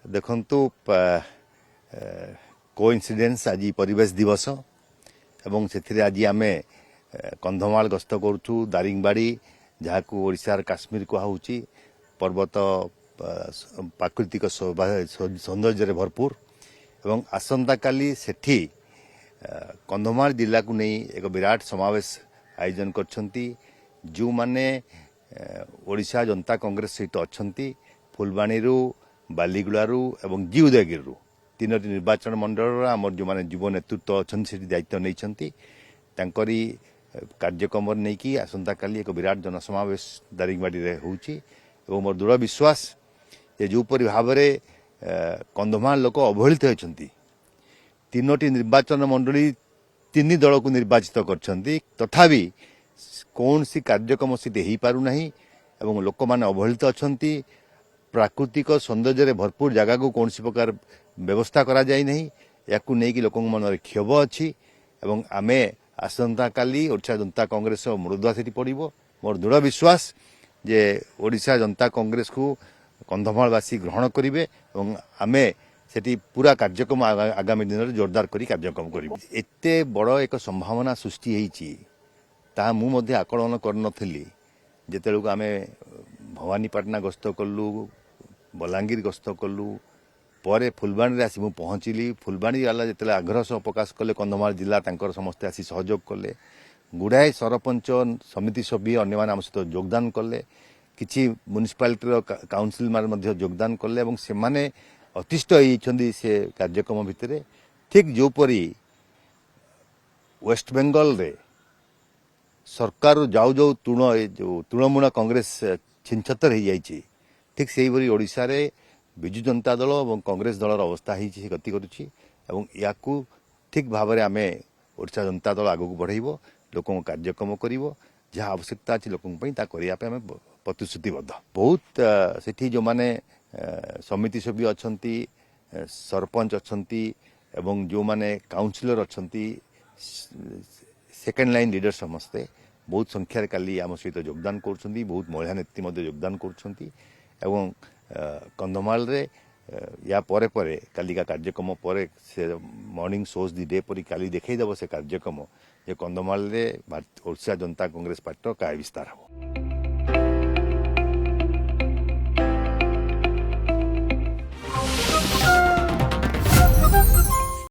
देखंतु कोइंसिडेंस आज परिवेश दिवस एवं से आज आम कंधमाल गस्त करुचु दारिंगबाड़ी जहाँ को ओडिशार काश्मीर कहुची पर्वत प्राकृतिक सौंदर्य भरपूर एवं आसंता काली सेठी कंधमाल जिला को नहीं एक विराट समावेश आयोजन करछंती जो माने ओडिशा जनता कांग्रेस सहित अच्छी फुलबाणी बालीगुड़ारू एवं जी उदयगिरी तीनोटी निर्वाचन मंडल आमर जो माने युव नेतृत्व अच्छा दायित्व नहीं कार्यक्रम नहीं कि आसंता काली एक विराट जनसमावेश दारिंगबाड़ी रे होउची एवं मोर दृढ़ विश्वास जे जोपरि भाव में कंधमाल लोक अवहेलित होती तीनोटी निर्वाचन मंडली तीन दल को निर्वाचित करछंती तथापि कौन सी कार्यक्रम सीट हो पारुना एवं लोक मैंने अवहेलित अच्छी प्राकृतिक सौंदर्य भरपूर जगह को कौन प्रकार व्यवस्था करा जाय नहीं या लोक मन क्षोभ अच्छी एवं आमे आसंता काली ओडिशा जनता कांग्रेस मृदुआ से पड़ो मोर दृढ़ विश्वास जे ओडिशा जनता कांग्रेस को कंधमालवासी ग्रहण करेंगे और आमे सेठी पूरा कार्यक्रम आगामी दिन में जोरदार करी कार्यक्रम करूँ एते बड़ एक संभावना सृष्टि होती ता मु आकलन करनथिली जेतेबेलू आमे भवानीपाटना गस्त कलु बलांगीर गस्त कलु परे फुलबाणी आसी मु पहुँचली फुलबाणी वाला जिते आग्रह प्रकाश कले कंधमाल जिला तांकर समस्ते आसी सहयोग कले गुड़ाए सरपंच समिति सभ्य अन्य आम सहित योगदान कले किछि म्युनिसिपालिटी काउंसिल माने योगदान कले और से माने अतिष्ठ होती से कार्यक्रम भितर ठीक जोपरी वेस्ट बेंगल रे सरकार जाऊ जाऊ तृणमूल कांग्रेस छिनछतर हो जाइए ठीक से ही ओडिशा रे विजु जनता दल और कांग्रेस दलर अवस्था ही गति करुच्ची या ठीक भाव में आम ओडिशा जनता दल आगू बढ़ेब लोक कार्यक्रम कर जहाँ आवश्यकता अच्छी लोक करने प्रतिश्रुतिबद्ध बहुत सेठी जो माने समिति सभ्य अच्छी सरपंच अच्छी एवं जो माने काउंसिलर अच्छी सेकेंड लाइन लीडर समस्ते बहुत संख्यार काली आम सहित योगदान कर बहुत महिला नेत्री योगदान कर कंधमाल रे या परे परे कालिका कार्यक्रम परे से मॉर्निंग शोज दी डे परी काली देखई देव से कार्यक्रम जे कंधमाल रे ओडिशा जनता कांग्रेस पार्टी का विस्तार हो।